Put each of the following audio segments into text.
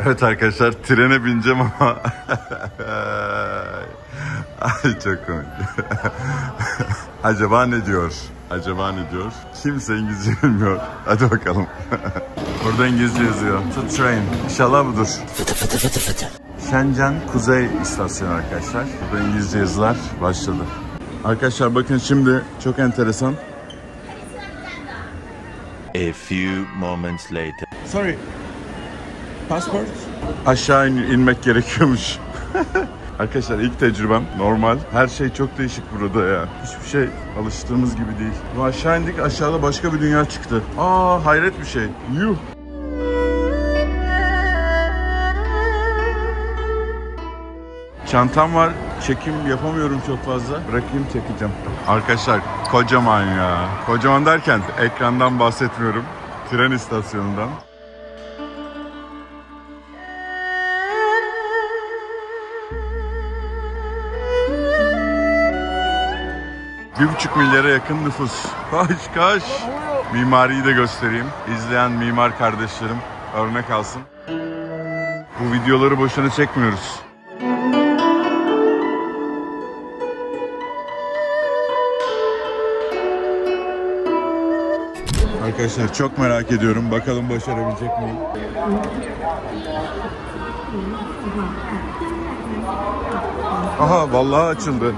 Evet arkadaşlar, trene bineceğim ama ay çok komik. Acaba ne diyor? Acaba ne diyor? Kimse İngilizce bilmiyor. Hadi bakalım. Burada İngilizce yazıyor. To train. İnşallah budur. Fıtı fıtı fıtı fıtı. Shenzhen Kuzey İstasyonu arkadaşlar. Burada İngilizce yazılar başladı. Arkadaşlar bakın şimdi çok enteresan. A few moments later. Sorry. Passport? Aşağı inmek gerekiyormuş. Arkadaşlar ilk tecrübem normal. Her şey çok değişik burada ya. Hiçbir şey alıştığımız gibi değil. Bu aşağı indik, aşağıda başka bir dünya çıktı. Aa, hayret bir şey. Yuh. Çantam var. Çekim yapamıyorum çok fazla. Bırakayım, çekeceğim. Arkadaşlar kocaman ya. Kocaman derken ekrandan bahsetmiyorum. Tren istasyonundan. 1,5 milyara yakın nüfus. Kaç. Mimariyi de göstereyim. İzleyen mimar kardeşlerim örnek alsın. Bu videoları boşuna çekmiyoruz. Arkadaşlar çok merak ediyorum. Bakalım başarabilecek miyim? Aha, vallahi açıldı.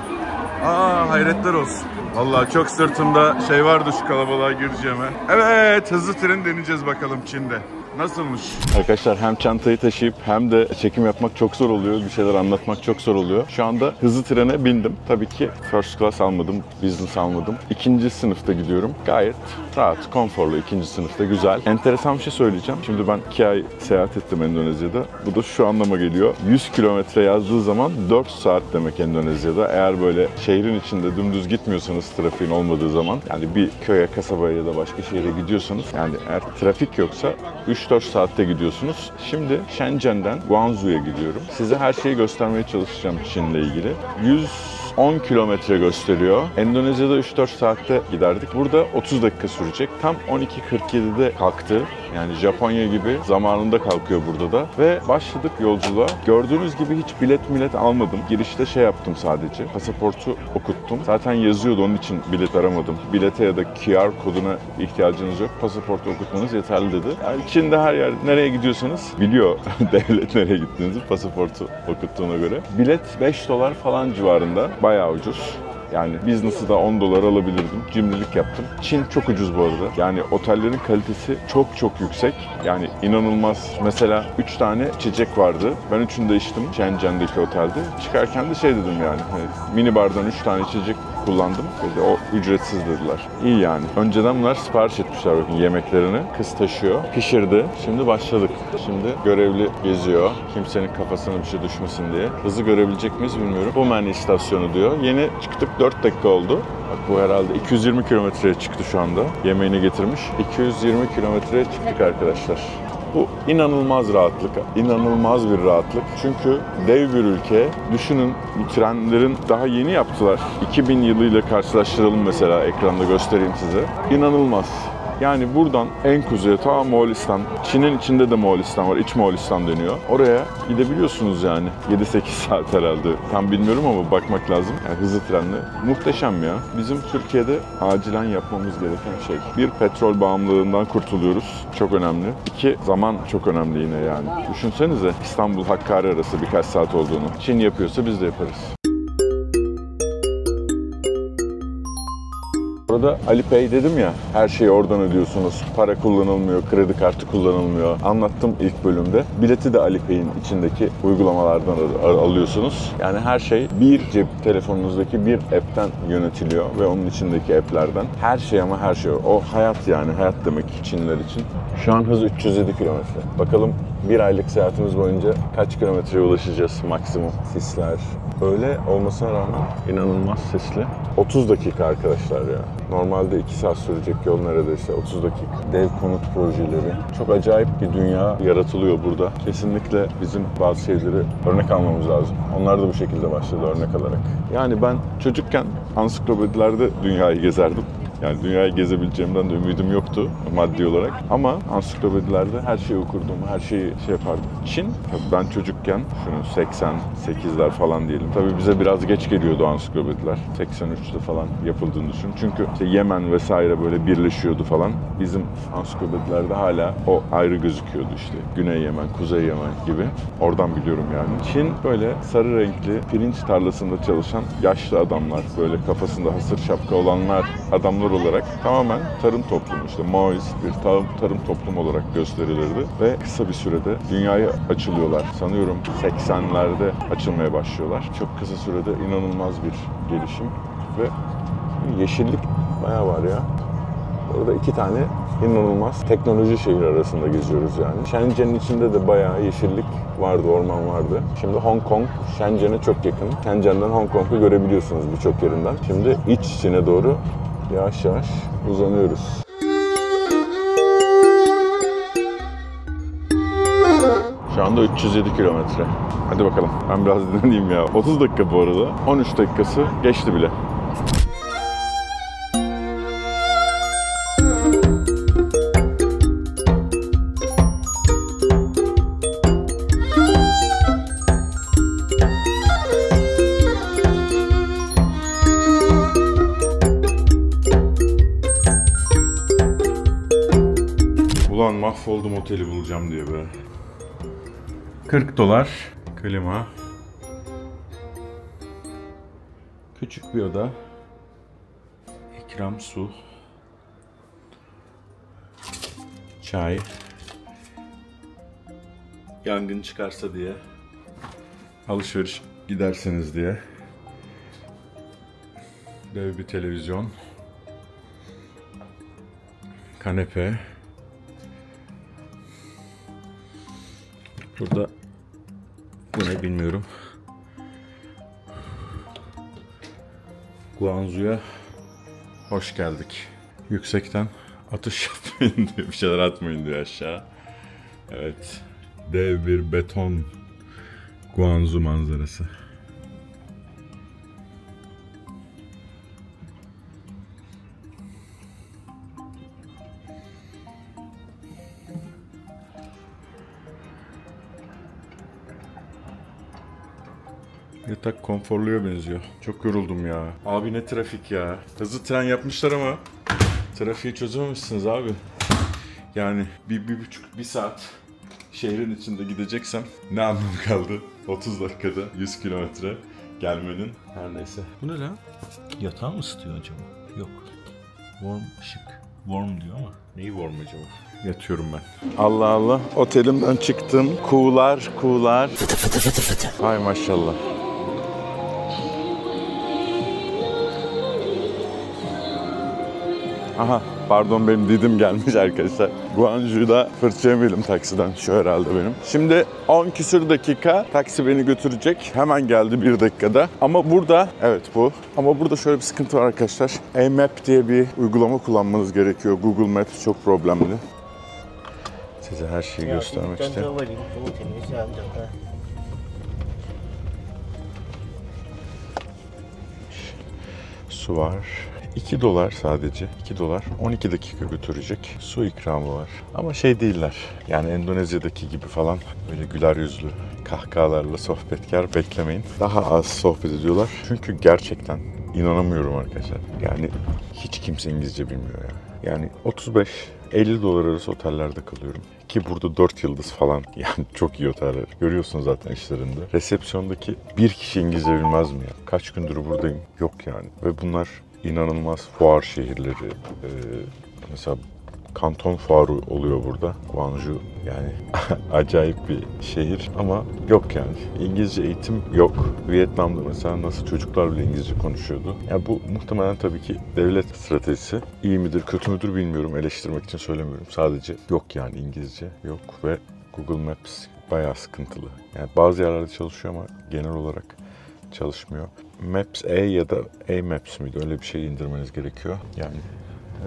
Aa, hayretler olsun. Vallahi çok sırtımda şey vardı şu kalabalığa gireceğime. Evet, hızlı tren deneyeceğiz bakalım Çin'de. Nasılmış? Arkadaşlar hem çantayı taşıyıp hem de çekim yapmak çok zor oluyor. Bir şeyler anlatmak çok zor oluyor. Şu anda hızlı trene bindim. Tabii ki first class almadım, business almadım. 2. sınıfta gidiyorum. Gayet rahat, konforlu 2. sınıfta, güzel. Enteresan bir şey söyleyeceğim. Şimdi ben 2 ay seyahat ettim Endonezya'da. Bu da şu anlama geliyor. 100 kilometre yazdığı zaman 4 saat demek Endonezya'da. Eğer böyle şehrin içinde dümdüz gitmiyorsanız, trafiğin olmadığı zaman, yani bir köye, kasabaya ya da başka şehre gidiyorsanız, yani eğer trafik yoksa 3-4 saatte gidiyorsunuz. Şimdi Shenzhen'den Guangzhou'ya gidiyorum. Size her şeyi göstermeye çalışacağım Çin'le ilgili. 110 kilometre gösteriyor. Endonezya'da 3-4 saatte giderdik. Burada 30 dakika sürecek. Tam 12.47'de kalktı. Yani Japonya gibi zamanında kalkıyor burada da. Ve başladık yolculuğa. Gördüğünüz gibi hiç bilet almadım. Girişte şey yaptım sadece. Pasaportu okuttum. Zaten yazıyordu, onun için bilet aramadım. Bilete ya da QR koduna ihtiyacınız yok. Pasaportu okutmanız yeterli dedi. Yani Çin'de her yer, nereye gidiyorsanız biliyor devlet nereye gittiğinizi pasaportu okuttuğuna göre. Bilet 5 dolar falan civarında. Bayağı ucuz. Yani business'ı da 10 dolar alabilirdim. Cimrilik yaptım. Çin çok ucuz bu arada. Yani otellerin kalitesi çok yüksek. Yani inanılmaz. Mesela 3 tane içecek vardı. Ben 3'ünü de içtim Shenzhen'deki otelde. Çıkarken de şey dedim yani. Hani mini bardan 3 tane içecek kullandım. Dedi, o ücretsiz dediler. İyi yani. Önceden bunlar sipariş etmişler bakın yemeklerini. Kız taşıyor. Pişirdi. Şimdi başladık. Şimdi görevli geziyor. Kimsenin kafasına bir şey düşmesin diye. Hızı görebilecek miyiz bilmiyorum. Bumen istasyonu diyor. Yeni çıktık. 4 dakika oldu. Bak bu herhalde 220 kilometreye çıktı şu anda. Yemeğini getirmiş. 220 kilometreye çıktık arkadaşlar. Bu inanılmaz rahatlık, inanılmaz bir rahatlık. Çünkü dev bir ülke. Düşünün, bu trenlerin daha yeni yaptılar. 2000 yılıyla karşılaştıralım mesela, ekranda göstereyim size. İnanılmaz. Yani buradan en kuzeye ta Moğolistan, Çin'in içinde de Moğolistan var, İç Moğolistan deniyor. Oraya gidebiliyorsunuz yani. 7-8 saat herhalde. Tam bilmiyorum ama bakmak lazım. Yani hızlı trenle. Muhteşem ya. Bizim Türkiye'de acilen yapmamız gereken şey. Bir, petrol bağımlılığından kurtuluyoruz. Çok önemli. 2, zaman çok önemli yine yani. Düşünsenize İstanbul-Hakkari arası birkaç saat olduğunu. Çin yapıyorsa biz de yaparız. Burada Alipay dedim ya, her şeyi oradan ödüyorsunuz. Para kullanılmıyor, kredi kartı kullanılmıyor. Anlattım ilk bölümde. Bileti de Alipay'in içindeki uygulamalardan alıyorsunuz. Yani her şey bir cep telefonunuzdaki bir app'ten yönetiliyor ve onun içindeki app'lerden. Her şey ama her şey. O hayat yani, hayat demek Çinliler için. Şu an hız 307 kilometre. Bakalım bir aylık seyahatimiz boyunca kaç kilometreye ulaşacağız maksimum. Sisler. Öyle olmasına rağmen inanılmaz sisli. 30 dakika arkadaşlar ya. Normalde 2 saat sürecek yol neredeyse 30 dakika. Dev konut projeleri. Çok acayip bir dünya yaratılıyor burada. Kesinlikle bizim bazı şeyleri örnek almamız lazım. Onlar da bu şekilde başladı örnek alarak. Yani ben çocukken ansiklopedilerde dünyayı gezerdim. Yani dünyayı gezebileceğimden de ümidim yoktu maddi olarak. Ama ansiklopedilerde her şeyi okurdum, her şeyi şey yapardım. Çin, ben çocukken, şunu 88'ler falan diyelim. Tabii bize biraz geç geliyordu ansiklopediler. 83'te falan yapıldığını düşün. Çünkü işte Yemen vesaire böyle birleşiyordu falan. Bizim ansiklopedilerde hala o ayrı gözüküyordu işte. Güney Yemen, Kuzey Yemen gibi. Oradan biliyorum yani. Çin böyle sarı renkli pirinç tarlasında çalışan yaşlı adamlar, böyle kafasında hasır şapka olanlar, adamlar olarak tamamen tarım toplumu, işte Maoist bir tarım toplumu olarak gösterilirdi ve kısa bir sürede dünyaya açılıyorlar. Sanıyorum 80'lerde açılmaya başlıyorlar. Çok kısa sürede inanılmaz bir gelişim ve yeşillik bayağı var ya. Orada 2 tane inanılmaz teknoloji şehir arasında geziyoruz yani. Shenzhen'in içinde de bayağı yeşillik vardı, orman vardı. Şimdi Hong Kong, Shenzhen'e çok yakın. Shenzhen'den Hong Kong'u görebiliyorsunuz birçok yerinden. Şimdi iç Çin'e doğru yavaş yavaş uzanıyoruz. Şu anda 307 kilometre. Hadi bakalım. Ben biraz dinleneyim ya. 30 dakika bu arada. 13 dakikası geçti bile. Ulan mahvoldum oteli bulacağım diye be. 40 dolar klima. Küçük bir oda. İkram su. Çay. Yangın çıkarsa diye. Alışveriş giderseniz diye. Dev bir televizyon. Kanepe. Burada bu ne bilmiyorum. Guangzhou'ya hoş geldik. Yüksekten atış yapmayın diyor, bir şeyler atmayın diyor aşağı. Evet, dev bir beton Guangzhou manzarası. Yatak konforluya benziyor. Çok yoruldum ya. Abi ne trafik ya. Hızlı tren yapmışlar ama trafiği çözememişsiniz abi. Yani bir saat şehrin içinde gideceksem ne anlamı kaldı? 30 dakikada 100 kilometre gelmenin. Her neyse. Bu ne lan? Yatağı mı ısıtıyor acaba? Yok. Warm ışık. Warm diyor ama. Neyi warm acaba? Yatıyorum ben. Allah Allah. Otelimden çıktım. Kuğular. Hay maşallah. Aha, pardon benim Didim gelmiş arkadaşlar. Guangzhou'da fırça yemeyelim taksiden. Şu herhalde benim. Şimdi 10 küsür dakika taksi beni götürecek. Hemen geldi 1 dakikada. Ama burada, evet bu. Ama burada şöyle bir sıkıntı var arkadaşlar. A-Map diye bir uygulama kullanmanız gerekiyor. Google Maps çok problemli. Size her şeyi göstermek istiyorum. Su var. 2 dolar sadece. 2 dolar. 12 dakika götürecek. Su ikramı var. Ama şey değiller. Yani Endonezya'daki gibi falan böyle güler yüzlü, kahkahalarla sohbetkar beklemeyin. Daha az sohbet ediyorlar. Çünkü gerçekten inanamıyorum arkadaşlar. Yani hiç kimse İngilizce bilmiyor ya. Yani 35-50 dolar arası otellerde kalıyorum. Ki burada 4 yıldız falan. Yani çok iyi oteller. Görüyorsunuz zaten işlerinde. Resepsiyondaki bir kişi İngilizce bilmez mi ya? Kaç gündür buradayım? Yok yani. Ve bunlar İnanılmaz fuar şehirleri. Mesela Kanton fuarı oluyor burada. Guangzhou yani acayip bir şehir ama yok yani. İngilizce eğitim yok. Vietnam'da mesela nasıl çocuklar bile İngilizce konuşuyordu. Yani bu muhtemelen tabii ki devlet stratejisi. İyi midir kötü müdür bilmiyorum. Eleştirmek için söylemiyorum. Sadece yok yani İngilizce yok ve Google Maps bayağı sıkıntılı. Yani bazı yerlerde çalışıyor ama genel olarak çalışmıyor. Maps A ya da A-Maps miydi? Öyle bir şey indirmeniz gerekiyor. Yani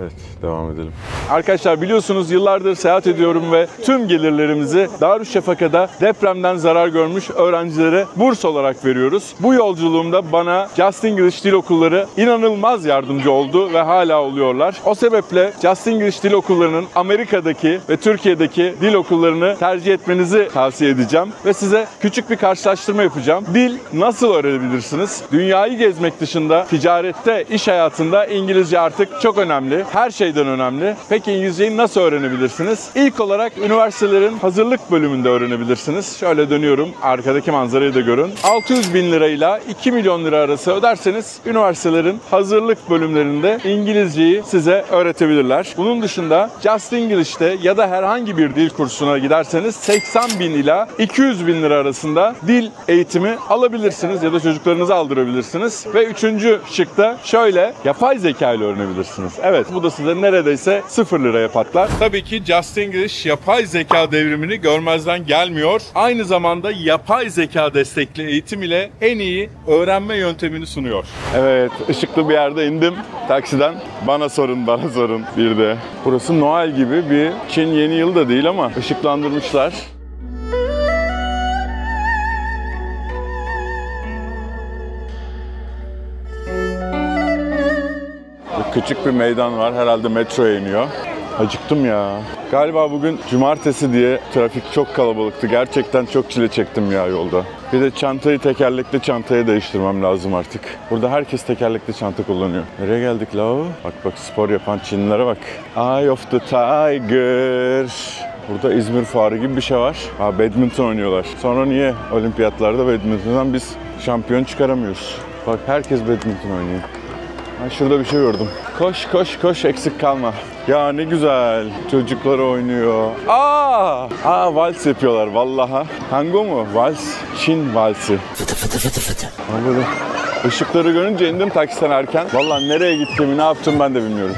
Evet, devam edelim. Arkadaşlar biliyorsunuz yıllardır seyahat ediyorum ve tüm gelirlerimizi Darüşşafaka'da depremden zarar görmüş öğrencilere burs olarak veriyoruz. Bu yolculuğumda bana Just English Dil Okulları inanılmaz yardımcı oldu ve hala oluyorlar. O sebeple Just English Dil Okulları'nın Amerika'daki ve Türkiye'deki dil okullarını tercih etmenizi tavsiye edeceğim ve size küçük bir karşılaştırma yapacağım. Dil nasıl öğrenebilirsiniz? Dünyayı gezmek dışında ticarette, iş hayatında İngilizce artık çok önemli. Her şeyden önemli. Peki İngilizceyi nasıl öğrenebilirsiniz? İlk olarak üniversitelerin hazırlık bölümünde öğrenebilirsiniz. Şöyle dönüyorum. Arkadaki manzarayı da görün. 600 bin lirayla 2 milyon lira arası öderseniz üniversitelerin hazırlık bölümlerinde İngilizceyi size öğretebilirler. Bunun dışında Just English'te ya da herhangi bir dil kursuna giderseniz 80 bin ila 200 bin lira arasında dil eğitimi alabilirsiniz ya da çocuklarınızı aldırabilirsiniz. Ve üçüncü şıkta şöyle yapay zeka ile öğrenebilirsiniz. Evet, bu da size neredeyse 0 liraya patlar. Tabii ki Just English yapay zeka devrimini görmezden gelmiyor. Aynı zamanda yapay zeka destekli eğitim ile en iyi öğrenme yöntemini sunuyor. Evet, ışıklı bir yerde indim taksiden. Bana sorun bir de. Burası Noel gibi bir Çin yeni yıl da değil ama ışıklandırmışlar. Küçük bir meydan var. Herhalde metroya iniyor. Acıktım ya. Galiba bugün cumartesi diye trafik çok kalabalıktı. Gerçekten çok çile çektim ya yolda. Bir de çantayı tekerlekli çantaya değiştirmem lazım artık. Burada herkes tekerlekli çanta kullanıyor. Nereye geldik la? Bak spor yapan Çinlilere bak. Eye of the Tiger. Burada İzmir Fuarı gibi bir şey var. Badminton oynuyorlar. Sonra niye olimpiyatlarda badmintondan biz şampiyon çıkaramıyoruz? Bak herkes badminton oynuyor. Şurada bir şey gördüm. Koş eksik kalma. Ya ne güzel. Çocuklar oynuyor. Vals yapıyorlar vallaha. Tango mu? Vals. Çin valsi. Böyle ışıkları görünce indim taksiden erken. Vallahi nereye gittiğimi, ne yaptım ben de bilmiyorum.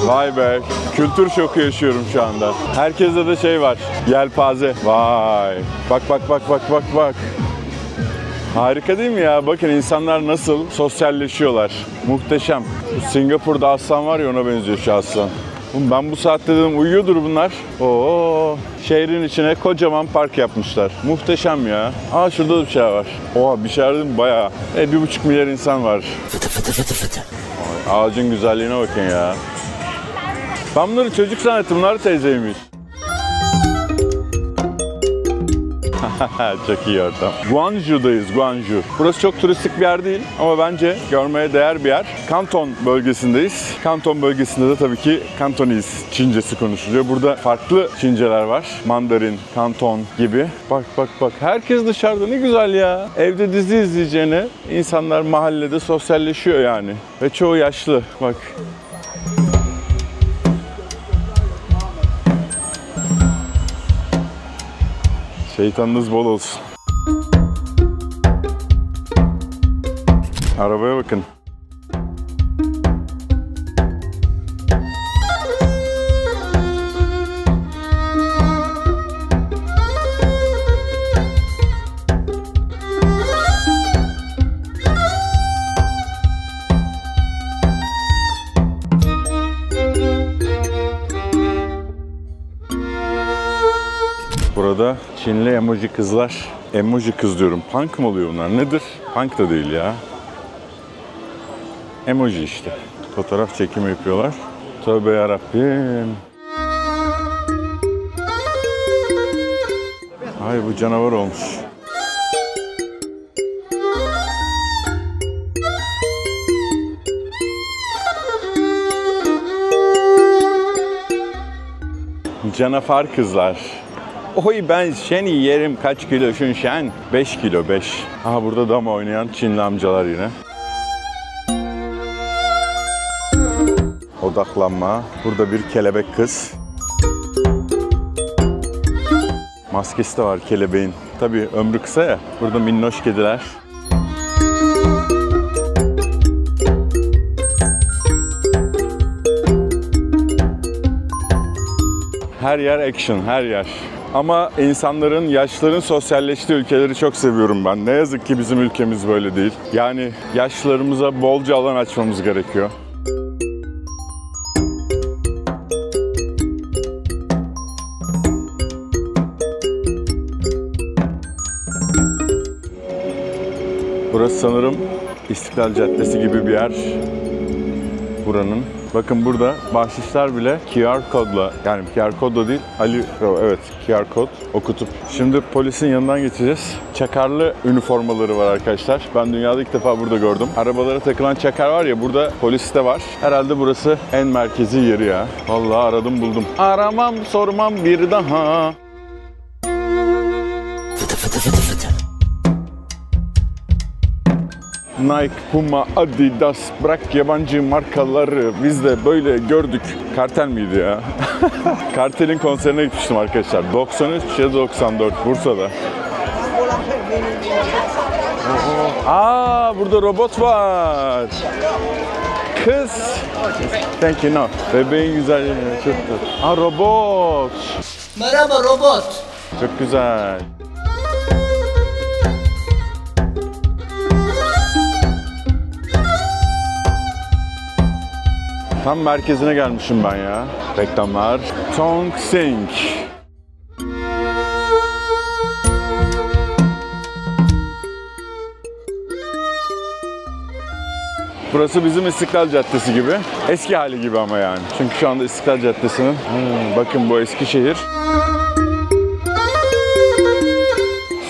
Vay be, kültür şoku yaşıyorum şu anda. Herkeste de şey var, yelpaze. Vay, bak. Harika değil mi ya? Bakın insanlar nasıl sosyalleşiyorlar. Muhteşem. Singapur'da aslan var ya, ona benziyor şu aslan. Ben bu saatte dedim uyuyordur bunlar. Şehrin içine kocaman park yapmışlar. Muhteşem ya. Şurada da bir şey var. Bir şey dedim bayağı. 1,5 milyar insan var. Ağacın güzelliğine bakın ya. Ben bunları çocuk zannettim, bunlar teyzeymiş. Çok iyi ortam. Guangzhou'dayız, Guangzhou. Burası çok turistik bir yer değil ama bence görmeye değer bir yer. Kanton bölgesindeyiz. Kanton bölgesinde de tabii ki Kantonese Çincesi konuşuluyor. Burada farklı Çinceler var. Mandarin, Kanton gibi. Bak. Herkes dışarıda, ne güzel ya. Evde dizi izleyeceğine insanlar mahallede sosyalleşiyor yani. Ve çoğu yaşlı. Bak. Şeytanınız bol olsun. Arabaya bakın. Burada Çinli emoji kızlar. Emoji kız diyorum. Punk mı oluyor bunlar? Nedir? Punk da değil ya. Emoji işte. Fotoğraf çekimi yapıyorlar. Tövbe yarabbim. Ay bu canavar olmuş. Canavar kızlar. Oy ben seni yerim, kaç kilosun sen? 5 kilo 5. Burada dama oynayan Çinli amcalar yine. odaklanma. Burada bir kelebek kız. Maskesi de var kelebeğin. Tabii ömrü kısa ya. Burada minnoş kediler. Her yer action, her yer. Ama insanların, yaşlıların sosyalleştiği ülkeleri çok seviyorum ben. Ne yazık ki bizim ülkemiz böyle değil. Yani yaşlılarımıza bolca alan açmamız gerekiyor. Burası sanırım İstiklal Caddesi gibi bir yer buranın. Bakın burada bahşişler bile QR kodla, yani QR kodla değil, evet QR kod okutup. Şimdi polisin yanından geçeceğiz. Çakarlı üniformaları var arkadaşlar. Ben dünyada ilk defa burada gördüm. Arabalara takılan çakar var ya, burada polis de var. Herhalde burası en merkezi yeri ya. Vallahi aradım buldum. Aramam sormam bir daha. Fıtı fıtı fıtı fıtı. Nike, Puma, Adidas, bırak yabancı markaları, biz de böyle gördük. Kartel miydi ya? Kartel'in konserine gitmiştim arkadaşlar. 93 ya 94 Bursa'da. Aa, burada robot var. Kız. Thank you, no. Bebeğin güzelliği çok tatlı. Aa, robot. Merhaba robot. Çok güzel. Tam merkezine gelmişim ben ya. Reklamlar. Tong Sing. Burası bizim İstiklal Caddesi gibi. Eski hali gibi ama yani. Çünkü şu anda İstiklal Caddesi'nin... bakın bu Eskişehir.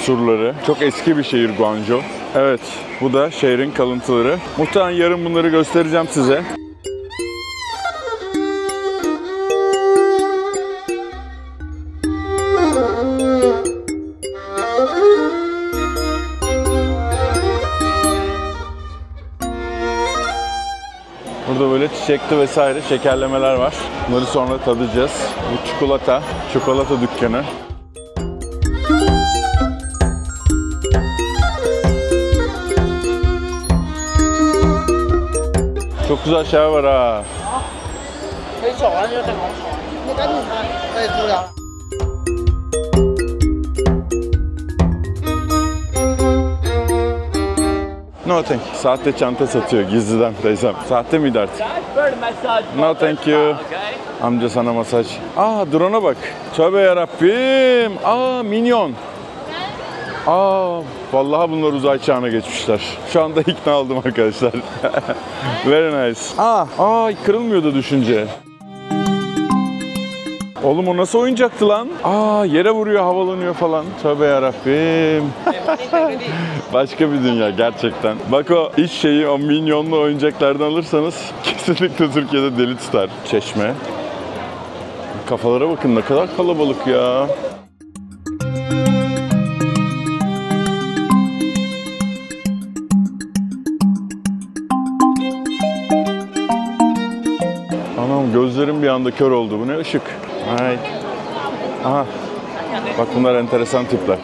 Surları. Çok eski bir şehir Guangzhou. Evet, bu da şehrin kalıntıları. Muhtemelen yarın bunları göstereceğim size. Burada böyle çiçekli vesaire şekerlemeler var. Bunları sonra tadacağız. Bu çikolata dükkanı. Çok güzel şeyler var ha. No thank you. Sahte çanta satıyor gizliden teyzem. Sahte miydi artık? No thank you. Amca sana masaj. Aa, drone'a bak. Tövbe yarabbim. Aa, minyon. Aa, vallahi bunlar uzay çağına geçmişler. Şu anda ikna oldum arkadaşlar. Very nice. Aa, kırılmıyordu düşünce. Oğlum o nasıl oyuncaktı lan? Aa, yere vuruyor, havalanıyor falan. Tövbe yarabbim. Başka bir dünya gerçekten. Bak o iş şeyi, o minyonlu oyuncaklardan alırsanız kesinlikle Türkiye'de deli tutar. Çeşme. Kafalara bakın, ne kadar kalabalık ya. Anam, gözlerim bir anda kör oldu. Bu ne ışık? Ay. Aha. Bak bunlar enteresan tipler.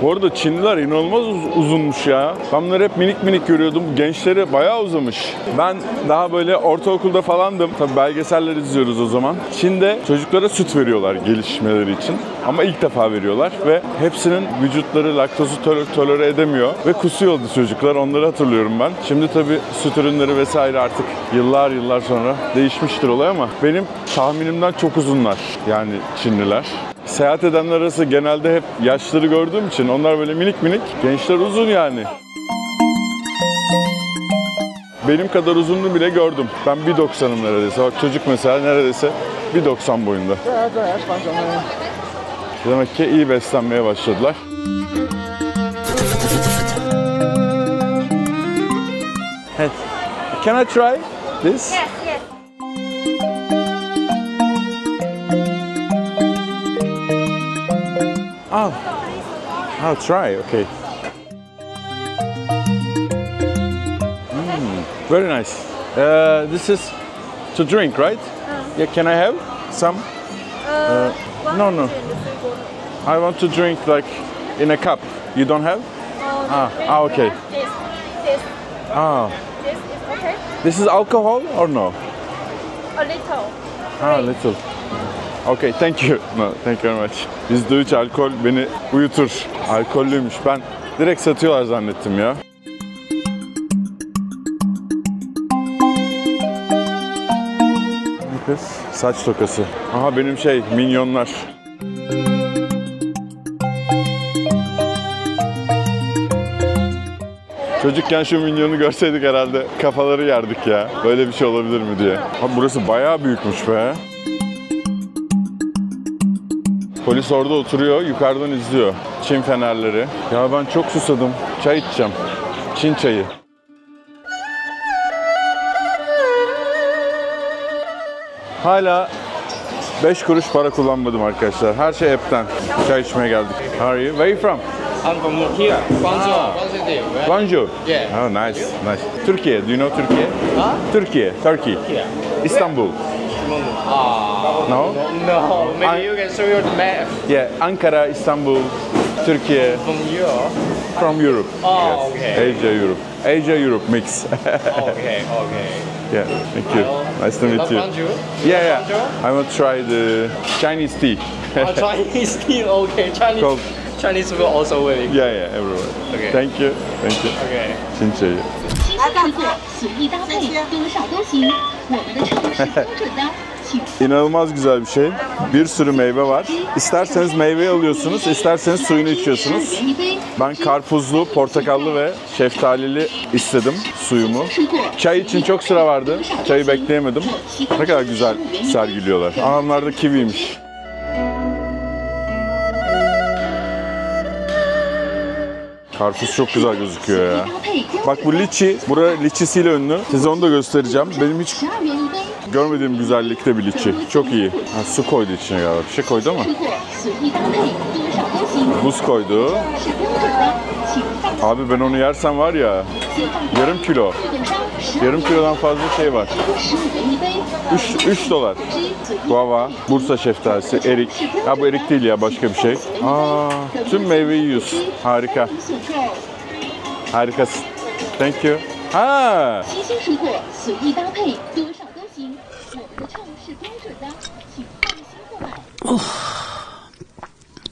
Bu arada Çinliler inanılmaz uzunmuş ya. Ben bunları hep minik minik görüyordum. Gençleri bayağı uzamış. Ben daha böyle ortaokulda falandım. Tabii belgeseller izliyoruz o zaman. Çin'de çocuklara süt veriyorlar gelişmeleri için. Ama ilk defa veriyorlar ve hepsinin vücutları laktozu tolere edemiyor. Ve kusuyordu çocuklar. Onları hatırlıyorum ben. Şimdi tabii süt ürünleri vesaire artık yıllar sonra değişmiştir olay ama benim tahminimden çok uzunlar. Yani Çinliler. Seyahat edenler arası genelde hep yaşları gördüğüm için onlar böyle minik minik, gençler uzun yani. Benim kadar uzunluğu bile gördüm. Ben 1.90'ım neredeyse. Bak çocuk mesela neredeyse 1.90 boyunda. Demek ki iyi beslenmeye başladılar. Hey, can I try this? Yes. Oh, I'll try. Okay. Very nice. This is to drink, right? Yeah, can I have some? No. I want to drink like in a cup. You don't have? Okay. This is okay. This is alcohol or no? A little. Little. Okay, thank you. No, thank you very much. %3 alkol beni uyutur. Alkollüymüş. Ben direkt satıyorlar zannettim ya. Kız, saç tokası. Aha benim minyonlar. Çocukken şu minyonu görseydik herhalde kafaları yerdik ya. Böyle bir şey olabilir mi diye. Abi burası bayağı büyükmüş be. Polis orada oturuyor, yukarıdan izliyor. Çin fenerleri. Ya ben çok susadım. Çay içeceğim. Çin çayı. Hala 5 kuruş para kullanmadım arkadaşlar. Her şey app'ten. Çay içmeye geldik. How are you? Where are you from? I'm from here, Guangzhou. Guangzhou. Yeah. Oh, nice. Türkiye. Do you know Turkey? Turkey. Turkey. Yeah. Istanbul. No? No, maybe you can show your map Yeah, Ankara, Istanbul, Turkey. from Europe. From Europe. Oh, okay. Asia, Europe. Asia, Europe mix. Okay. Yeah, thank you. Nice to meet you. Guangzhou? Yeah. I want to try the Chinese tea. Chinese tea, okay. Chinese food also very good. Yeah, everywhere. Okay. Thank you. Okay. Çin çayı. 新鲜制作，随意搭配，多少都行。我们的秤是标准的，请 İnanılmaz güzel bir şey. Bir sürü meyve var. İsterseniz meyveyi alıyorsunuz, isterseniz suyunu içiyorsunuz. 选一杯。 Ben karpuzlu, portakallı ve şeftalili istedim suyumu. Çay için çok sıra vardı. Çayı bekleyemedim. Ne kadar güzel sergiliyorlar. Anamlar da kiviymiş. Karpuz çok güzel gözüküyor ya. Bak bu liçi, bura liçisiyle ünlü. Size onu da göstereceğim. Benim hiç 12元一杯， görmediğim güzellikte bir liçi. Çok iyi. Su koydu içine galiba. Bir şey koydu ama. 吃过随意搭配，多少都行。 Buz koydu. 是标准的，请放 Abi ben onu yersem var ya, 解放 yarım kilo. 电商12 Yarım kilodan fazla şey var. 15元一杯， 3 dolar. 随意 Guava, Bursa şeftalisi, erik. Ya bu erik değil ya, başka bir şey. Tüm meyveyi yiyorsun. Harika. 所购， Harikasın. Thank you. Ha, 新鲜水果随意搭配，多少都行。我们的秤是标准的，请放心购买。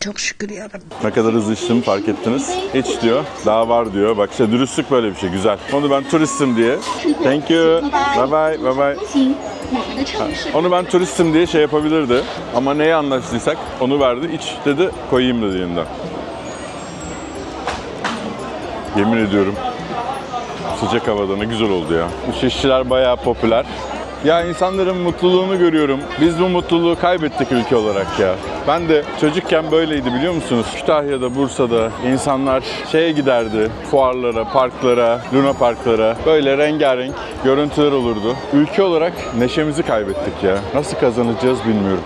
Çok şükür yarabbim. ne kadar hızlı içtim fark ettiniz. İç diyor, daha var diyor. Bak işte dürüstlük böyle bir şey, güzel. Onu ben turistim diye. Thank you. Bye bye, bye bye. 都行。我们的秤是 Onu ben turistim diye şey yapabilirdi. Ama neye anlaştıysak onu verdi. İç dedi, koyayım dedi yeniden. Yemin ediyorum sıcak havada ne güzel oldu ya. Bu şişçiler bayağı popüler. Ya insanların mutluluğunu görüyorum. Biz bu mutluluğu kaybettik ülke olarak ya. Ben de çocukken böyleydi biliyor musunuz? Kütahya'da, Bursa'da insanlar şeye giderdi. Fuarlara, parklara, luna parklara. Böyle rengarenk görüntüler olurdu. Ülke olarak neşemizi kaybettik ya. Nasıl kazanacağız bilmiyorum.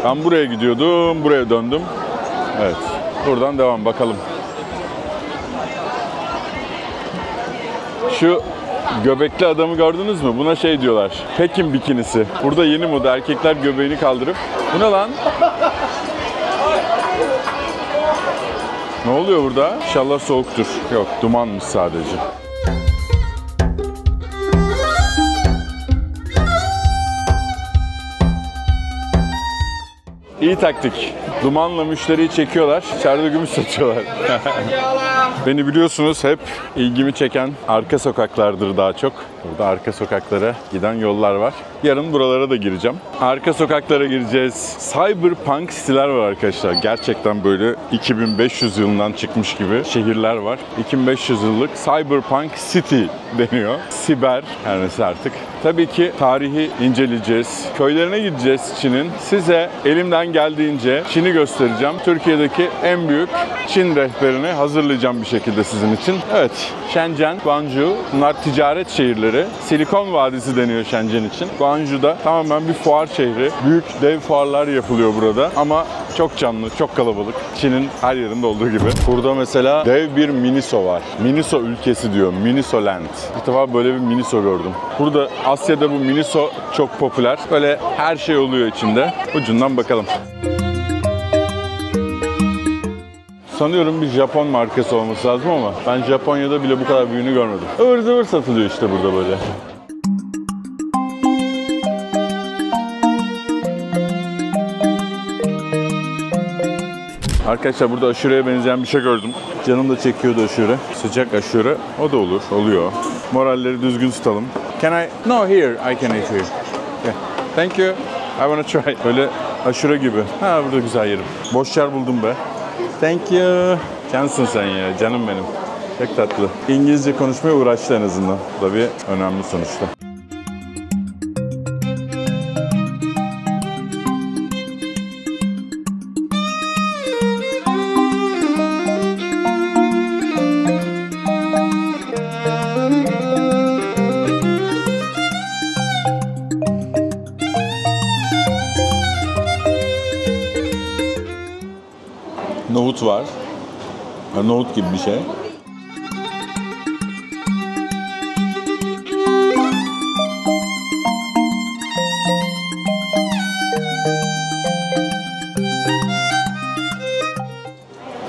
Ben buraya gidiyordum, buraya döndüm. Evet, buradan devam bakalım. Şu göbekli adamı gördünüz mü? Buna şey diyorlar, Pekin bikinisi. Burada yeni moda erkekler göbeğini kaldırıp... Bu ne lan? Ne oluyor burada? İnşallah soğuktur. Yok, dumanmış sadece. İyi taktik. Dumanla müşteriyi çekiyorlar, içeride gümüş satıyorlar. Beni biliyorsunuz hep ilgimi çeken arka sokaklardır daha çok. Burada arka sokaklara giden yollar var. Yarın buralara da gireceğim. Arka sokaklara gireceğiz. Cyberpunk siteler var arkadaşlar. Gerçekten böyle 2500 yılından çıkmış gibi şehirler var. 2500 yıllık Cyberpunk City deniyor. Siber her neyse artık. Tabii ki tarihi inceleyeceğiz. Köylerine gideceğiz Çin'in. Size elimden geldiğince Çin'i göstereceğim. Türkiye'deki en büyük Çin rehberini hazırlayacağım bir şekilde sizin için. Evet, Shenzhen, Guangzhou, bunlar ticaret şehirleri. Silikon Vadisi deniyor Shenzhen için. Guangzhou'da tamamen bir fuar şehri. Büyük dev fuarlar yapılıyor burada ama çok canlı, çok kalabalık. Çin'in her yerinde olduğu gibi. Burada mesela dev bir Miniso var. Miniso ülkesi diyor, Miniso Land. İlk defa böyle bir Miniso gördüm. Burada Asya'da bu Miniso çok popüler. Böyle her şey oluyor içinde. Ucundan bakalım. Sanıyorum bir Japon markası olması lazım ama ben Japonya'da bile bu kadar büyüğünü görmedim. Ivır zıvır satılıyor işte burada böyle. Arkadaşlar burada aşureye benzeyen bir şey gördüm. Canım da çekiyordu aşure. Sıcak aşure. O da olur. Oluyor. Moralleri düzgün tutalım. Can I? No, here. I can eat here. Yeah. Thank you. I wanna try. Böyle aşure gibi. Ha, burada güzel yerim. Boş yer buldum be. Thank you. Cansın sen ya. Canım benim. Çok tatlı. İngilizce konuşmaya uğraştı en azından. Bu da bir önemli sonuçta. Nohut var. Nohut gibi bir şey.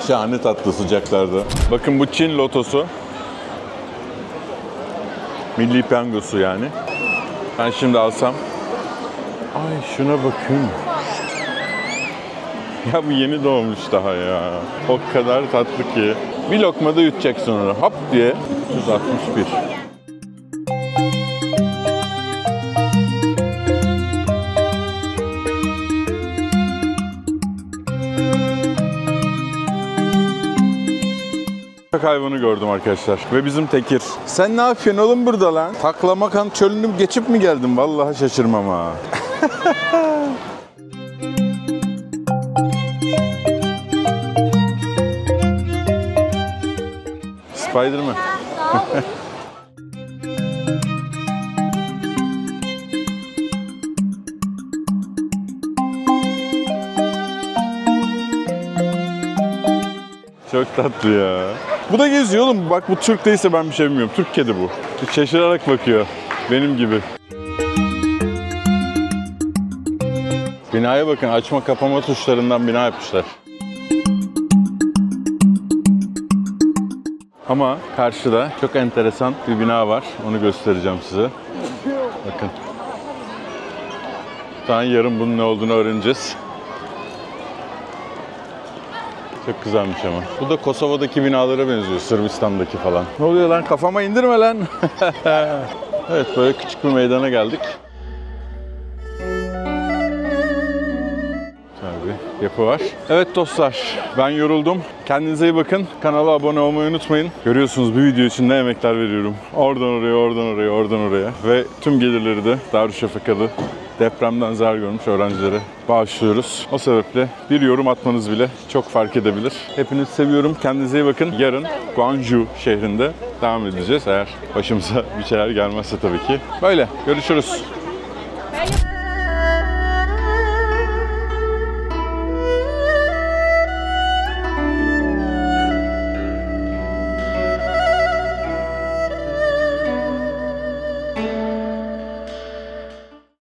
Şahane tatlı sıcaklarda. Bakın bu Çin lotosu. Milli piyangosu yani. Ben şimdi alsam. Ay şuna bakın. Ya bu yeni doğmuş daha ya. O kadar tatlı ki. Bir lokmada yutacak sonra. Hop diye. 361. Hayvanı gördüm arkadaşlar. Ve bizim Tekir. Sen ne yapıyorsun oğlum burada lan? Taklamakan çölünü geçip mi geldin? Vallahi şaşırmam ha. Spider-Man. Çok tatlı ya. Bu da geziyor oğlum. Bak bu Türk değilse ben bir şey bilmiyorum. Türk kedi bu. Şaşırarak bakıyor. Benim gibi. Binaya bakın. Açma kapama tuşlarından bina yapmışlar. Ama karşıda çok enteresan bir bina var. Onu göstereceğim size. Bakın. Yarın bunun ne olduğunu öğreneceğiz. Çok güzelmiş ama. Bu da Kosova'daki binalara benziyor. Sırbistan'daki falan. Ne oluyor lan? Kafama indirme lan. Evet, böyle küçük bir meydana geldik. Bir yapı var. Evet dostlar, ben yoruldum. Kendinize iyi bakın. Kanala abone olmayı unutmayın. Görüyorsunuz bir video için ne emekler veriyorum. Oradan oraya, oradan oraya, oradan oraya. Ve tüm gelirleri de Darüşşafakalı depremden zarar görmüş öğrencilere bağışlıyoruz. O sebeple bir yorum atmanız bile çok fark edebilir. Hepinizi seviyorum. Kendinize iyi bakın. Yarın Guangzhou şehrinde devam edeceğiz. Eğer başımıza bir şeyler gelmezse tabii ki. Böyle. Görüşürüz.